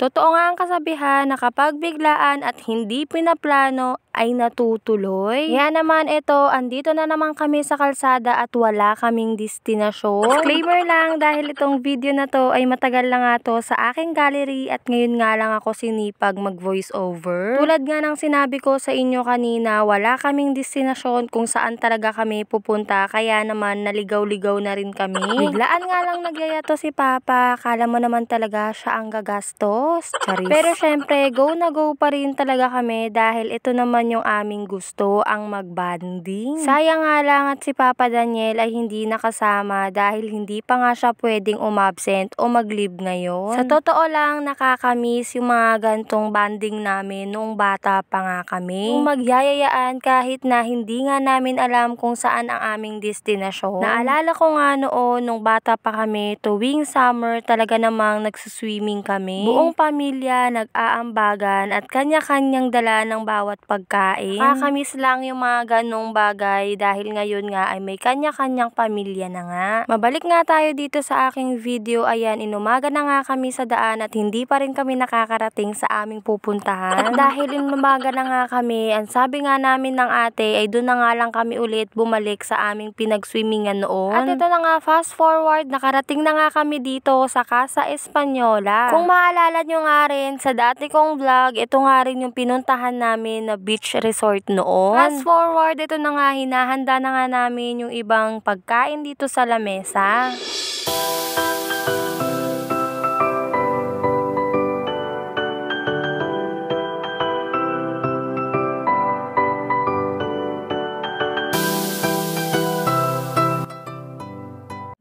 Totoo nga ang kasabihan na kapag biglaan at hindi pinaplano ay natutuloy. Kaya naman ito, andito na naman kami sa kalsada at wala kaming destinasyon. Disclaimer lang, dahil itong video na to ay matagal na nga to sa aking gallery at ngayon nga lang ako sinipag mag voice over. Tulad nga ng sinabi ko sa inyo kanina, wala kaming destinasyon kung saan talaga kami pupunta, kaya naman naligaw-ligaw na rin kami. Biglaan nga lang nagyayato si Papa, kala mo naman talaga siya ang gagastos. Charis. Pero syempre, go na go pa rin talaga kami dahil ito naman yung aming gusto, ang magbanding. Sayang nga lang at si Papa Daniel ay hindi nakasama dahil hindi pa nga siya pwedeng umabsent o mag-leave ngayon. Sa totoo lang, nakakamiss yung mga gantong banding namin noong bata pa nga kami. Yung magyayayaan kahit na hindi nga namin alam kung saan ang aming destinasyon. Naalala ko nga noon, nung bata pa kami, tuwing summer talaga namang nagsuswimming kami. Buong pamilya nag-aambagan at kanya-kanyang dala ng bawat pagkain. Nakakamiss lang yung mga ganong bagay dahil ngayon nga ay may kanya-kanyang pamilya na nga. Mabalik nga tayo dito sa aking video. Ayan, inumaga na nga kami sa daan at hindi pa rin kami nakakarating sa aming pupuntahan. At dahil inumaga na nga kami, ang sabi nga namin ng ate ay doon na nga lang kami ulit bumalik sa aming pinag-swimmingan noon. At ito na nga, fast forward, nakarating na nga kami dito sa Casa Española. Kung maalala nyo nga rin sa dati kong vlog, ito nga rin yung pinuntahan namin na beach resort noon. Fast forward, ito na nga, hinahanda na nga namin yung ibang pagkain dito sa lamesa.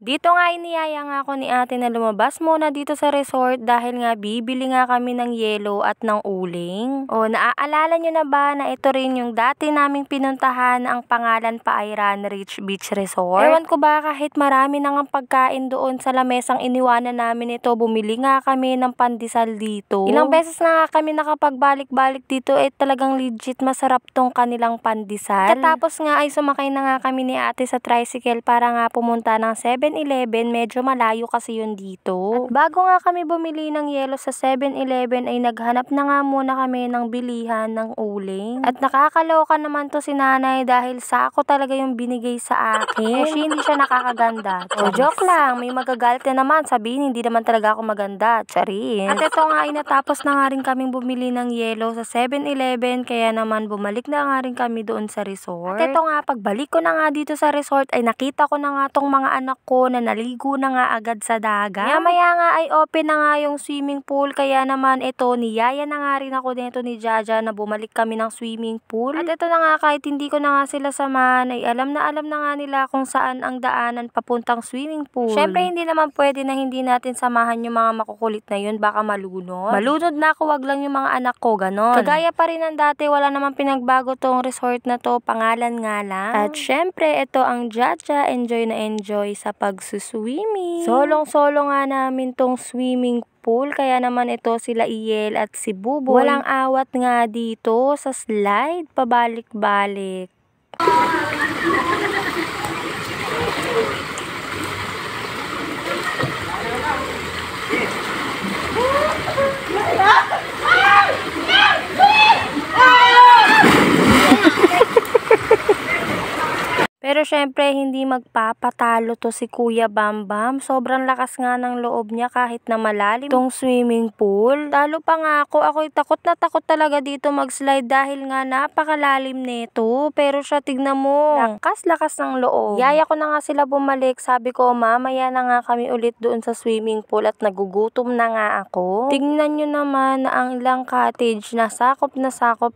Dito nga iniyaya nga ako ni ate na lumabas muna dito sa resort dahil nga bibili nga kami ng yelo at ng uling. O naaalala nyo na ba na ito rin yung dati naming pinuntahan, ang pangalan pa ay Ranrich Beach Resort? Ewan ko ba, kahit marami nang ang pagkain doon sa lamesang iniwanan namin ito, bumili nga kami ng pandesal dito. Ilang beses na nga kami nakapagbalik-balik dito, talagang legit masarap tong kanilang pandesal. Katapos nga ay sumakay na nga kami ni ate sa tricycle para nga pumunta ng 7-Eleven, medyo malayo kasi yun dito. At bago nga kami bumili ng yelo sa 7-Eleven ay naghanap na nga muna kami ng bilihan ng uling. At nakakaloka naman to si nanay dahil sako talaga yung binigay sa akin. Kasi hindi siya nakakaganda. O joke lang, may magagalit na naman, sabihin hindi naman talaga ako maganda. Charis. At ito nga ay natapos na nga rin kaming bumili ng yelo sa 7-Eleven, kaya naman bumalik na nga rin kami doon sa resort. At ito nga, pagbalik ko na nga dito sa resort ay nakita ko na nga tong mga anak ko na naligo na nga agad sa dagat. Maya nga ay open na nga yung swimming pool, kaya naman ito, niyaya na nga rin ako dito ni Jaja na bumalik kami ng swimming pool. At ito na nga, kahit hindi ko na nga sila samahan, ay alam na nga nila kung saan ang daanan papuntang swimming pool. Syempre hindi naman pwede na hindi natin samahan yung mga makukulit na yun, baka malunod. Malunod na ako, wag lang yung mga anak ko, ganon. Kagaya pa rin ng dati, wala naman pinagbago tong resort na to, pangalan nga lang. At syempre ito ang Jaja, enjoy na enjoy sa pagsuswimming. Solong-solo nga namin tong swimming pool, kaya naman ito sila Iyel at si Buboy. Walang awat nga dito sa slide, pabalik-balik. Pero syempre, hindi magpapatalo to si Kuya Bambam. Sobrang lakas nga ng loob niya kahit na malalim tong swimming pool. Talo pa nga ako. Ako'y takot na takot talaga dito mag-slide dahil nga napakalalim nito. Pero siya, tignan mo, lakas-lakas ng loob. Yaya ko na nga sila bumalik. Sabi ko, mamaya na nga kami ulit doon sa swimming pool at nagugutom na nga ako. Tignan nyo naman na ang ilang cottage na sakop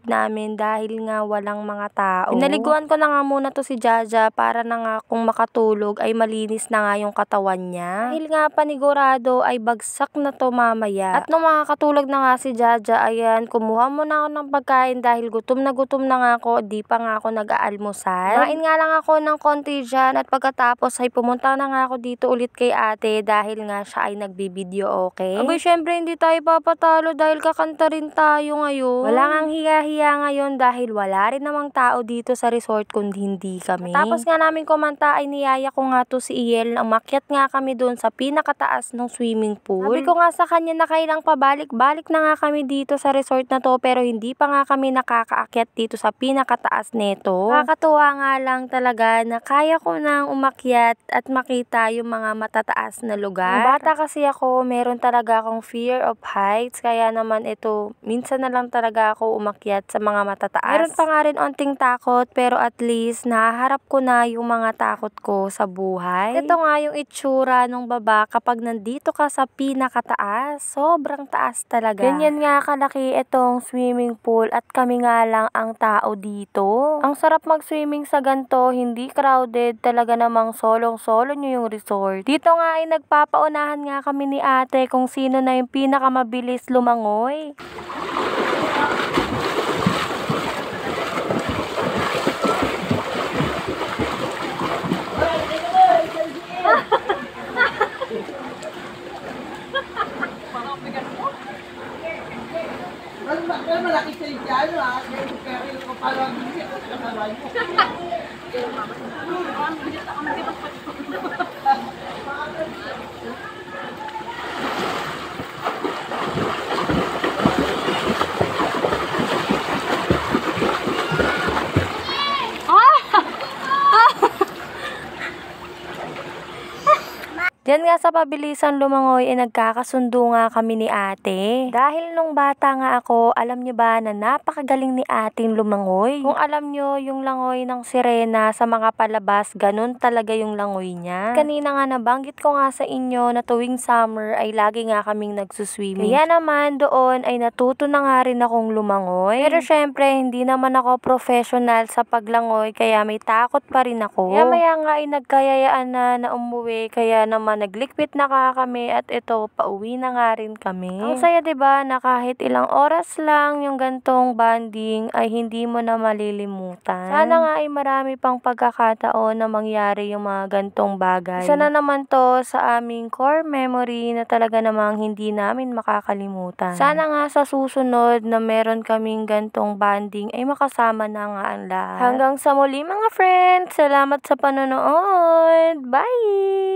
namin dahil nga walang mga tao. Pinaliguan ko na nga muna to si Jaja para na nga kung makatulog ay malinis na nga yung katawan niya. Dahil nga panigurado ay bagsak na to mamaya. At nung makakatulog na nga si Jaja, ayan, kumuha muna ako ng pagkain dahil gutom na nga ako, di pa nga ako nag-aalmusal. Kain nga lang ako ng konti dyan at pagkatapos ay pumunta na nga ako dito ulit kay ate dahil nga siya ay nagbibideo, okay? Abay, syempre hindi tayo papatalo dahil kakanta rin tayo ngayon. Wala ngang hiya-hiya ngayon dahil wala rin namang tao dito sa resort kundi hindi kami. Tapos Pagkatapos nga namin kumanta ay niyaya ko nga to si Iel na umakyat nga kami doon sa pinakataas ng swimming pool. Sabi ko nga sa kanya na kailang pabalik-balik na nga kami dito sa resort na to pero hindi pa nga kami nakakaakyat dito sa pinakataas nito. Nakakatuwa nga lang talaga na kaya ko nang umakyat at makita yung mga matataas na lugar. Nung bata kasi ako, meron talaga akong fear of heights kaya naman ito, minsan na lang talaga ako umakyat sa mga matataas. Meron pa nga rin onting takot pero at least nahaharap ko na yung mga takot ko sa buhay. Ito nga yung itsura ng baba kapag nandito ka sa pinakataas. Sobrang taas talaga. Ganyan nga kalaki itong swimming pool at kami nga lang ang tao dito. Ang sarap mag-swimming sa ganito, hindi crowded, talaga namang solong-solo nyo yung resort. Dito nga ay nagpapaunahan nga kami ni ate kung sino na yung pinakamabilis lumangoy. Malaki sa Indiano ha, pero yung parang hindi ako kasabay mo. Diyan nga sa pabilisan lumangoy ay nagkakasundo nga kami ni ate. Dahil nung bata nga ako, alam nyo ba na napakagaling ni ating lumangoy? Kung alam nyo yung langoy ng sirena sa mga palabas, ganun talaga yung langoy niya. Kanina nga nabanggit ko nga sa inyo na tuwing summer ay lagi nga kaming nagsuswimming. Kaya naman doon ay natuto na nga rin akong lumangoy. Pero syempre hindi naman ako professional sa paglangoy kaya may takot pa rin ako. Kaya maya nga ay nagkayayaan na umuwi kaya naman naglikpit na kami at ito, pauwi na nga rin kami. Ang saya 'di ba na kahit ilang oras lang yung gantong bonding ay hindi mo na malilimutan. Sana nga ay marami pang pagkakataon na mangyari yung mga gantong bagay. Isa na naman to sa aming core memory na talaga namang hindi namin makakalimutan. Sana nga sa susunod na meron kaming gantong bonding ay makasama na nga ang lahat. Hanggang sa muli mga friends, salamat sa panonood. Bye!